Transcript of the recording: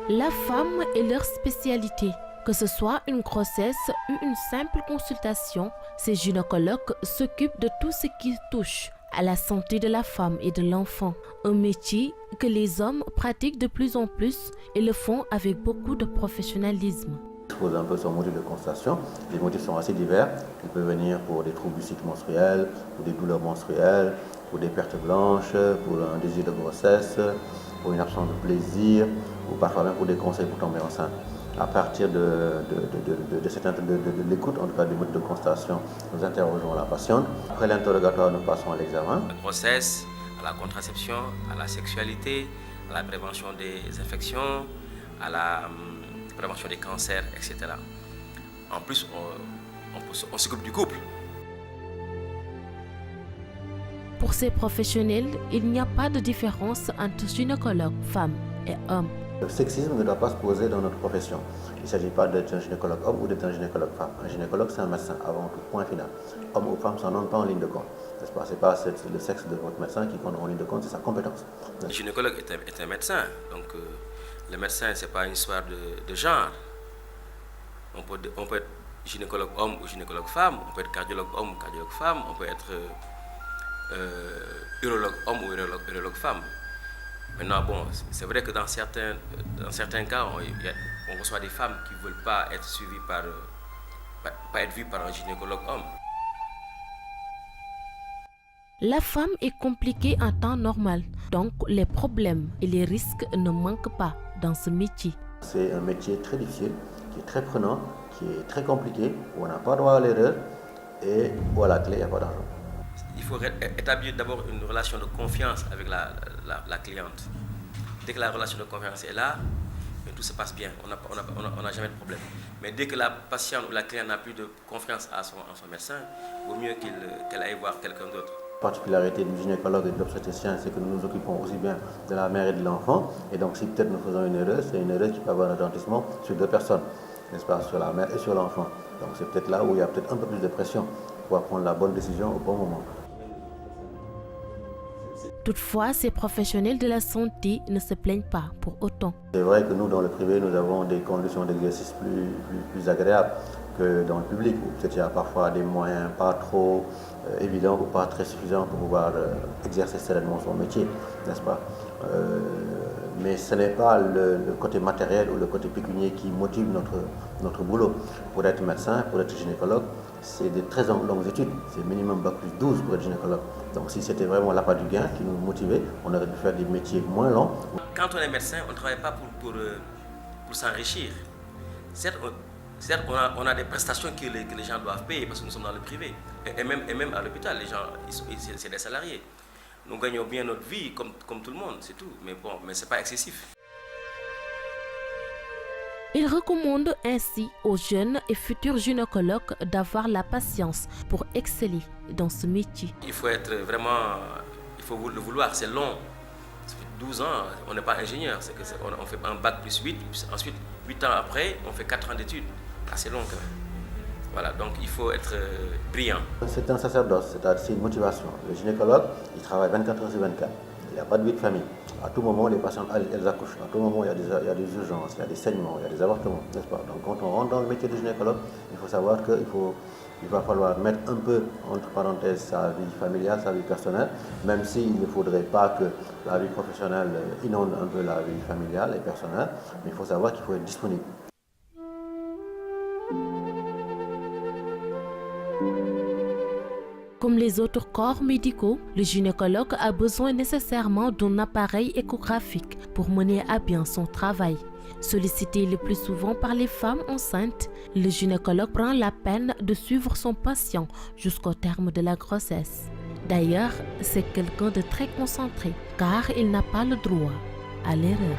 La femme est leur spécialité. Que ce soit une grossesse ou une simple consultation, ces gynécologues s'occupent de tout ce qui touche à la santé de la femme et de l'enfant. Un métier que les hommes pratiquent de plus en plus et le font avec beaucoup de professionnalisme. Expose un peu son motif de constatation. Les motifs sont assez divers. Il peut venir pour des troubles du cycle menstruel, pour des douleurs menstruelles, pour des pertes blanches, pour un désir de grossesse, pour une absence de plaisir, ou parfois même pour des conseils pour tomber enceinte. À partir de l'écoute, en tout cas du mode de constatation, nous interrogeons la patiente. Après l'interrogatoire, nous passons à l'examen. La grossesse, à la contraception, à la sexualité, à la prévention des infections, à la prévention des cancers, etc. En plus, on s'occupe du couple. Pour ces professionnels, il n'y a pas de différence entre gynécologue, femme et homme. Le sexisme ne doit pas se poser dans notre profession. Il ne s'agit pas d'être un gynécologue homme ou d'être un gynécologue femme. Un gynécologue, c'est un médecin avant tout, point final. Homme ou femme, ça n'entre pas en ligne de compte. Ce n'est pas le sexe de votre médecin qui compte en ligne de compte, c'est sa compétence. Le gynécologue est un médecin. Donc, le médecin, ce n'est pas une histoire de genre. On peut être gynécologue homme ou gynécologue femme, on peut être cardiologue homme ou cardiologue femme, on peut être urologue homme ou urologue femme. Maintenant, bon, c'est vrai que dans certains cas, on reçoit des femmes qui ne veulent pas être suivies pas être vues par un gynécologue homme. La femme est compliquée en temps normal, donc les problèmes et les risques ne manquent pas dans ce métier. C'est un métier très difficile, qui est très prenant, qui est très compliqué, où on n'a pas droit à l'erreur et où à la clé, il n'y a pas d'argent. Il faut établir d'abord une relation de confiance avec la cliente. Dès que la relation de confiance est là, tout se passe bien, on n'a jamais de problème. Mais dès que la patiente ou la cliente n'a plus de confiance en son médecin, il vaut mieux qu'elle aille voir quelqu'un d'autre. La particularité du gynécologue et de l'obstétricien, c'est que nous nous occupons aussi bien de la mère et de l'enfant. Et donc si peut-être nous faisons une erreur, c'est une erreur qui peut avoir un retentissement sur deux personnes, n'est-ce pas, sur la mère et sur l'enfant. Donc c'est peut-être là où il y a peut-être un peu plus de pression pour prendre la bonne décision au bon moment. Toutefois, ces professionnels de la santé ne se plaignent pas pour autant. C'est vrai que nous, dans le privé, nous avons des conditions d'exercice plus agréables que dans le public, où peut-être il y a parfois des moyens pas trop évidents ou pas très suffisants pour pouvoir exercer sereinement son métier, n'est-ce pas? Mais ce n'est pas le côté matériel ou le côté pécunier qui motive notre boulot. Pour être médecin, pour être gynécologue, c'est de très longues études. C'est minimum bac plus 12 pour être gynécologue. Donc si c'était vraiment l'appât du gain qui nous motivait, on aurait pu faire des métiers moins longs. Quand on est médecin, on ne travaille pas pour s'enrichir. Certes, on a des prestations que les gens doivent payer parce que nous sommes dans le privé. Et même à l'hôpital, les gens, c'est des salariés. Nous gagnons bien notre vie comme tout le monde, c'est tout. Mais bon, ce n'est pas excessif. Il recommande ainsi aux jeunes et futurs gynécologues d'avoir la patience pour exceller dans ce métier. Il faut le vouloir, c'est long. Ça fait 12 ans, on n'est pas ingénieur. On fait un bac plus 8, ensuite 8 ans après, on fait 4 ans d'études. Assez long quand même. Voilà, donc il faut être brillant. C'est un sacerdoce, c'est une motivation. Le gynécologue, il travaille 24 heures sur 24. Il n'y a pas de vie de famille. À tout moment, les patientes, elles accouchent. À tout moment, il y a des urgences, il y a des saignements, il y a des avortements, n'est-ce pas? Donc quand on rentre dans le métier de gynécologue, il faut savoir qu'il va falloir mettre un peu, entre parenthèses, sa vie familiale, sa vie personnelle, même s'il ne faudrait pas que la vie professionnelle inonde un peu la vie familiale et personnelle, mais il faut savoir qu'il faut être disponible. Comme les autres corps médicaux, le gynécologue a besoin nécessairement d'un appareil échographique pour mener à bien son travail. Sollicité le plus souvent par les femmes enceintes, le gynécologue prend la peine de suivre son patient jusqu'au terme de la grossesse. D'ailleurs, c'est quelqu'un de très concentré car il n'a pas le droit à l'erreur.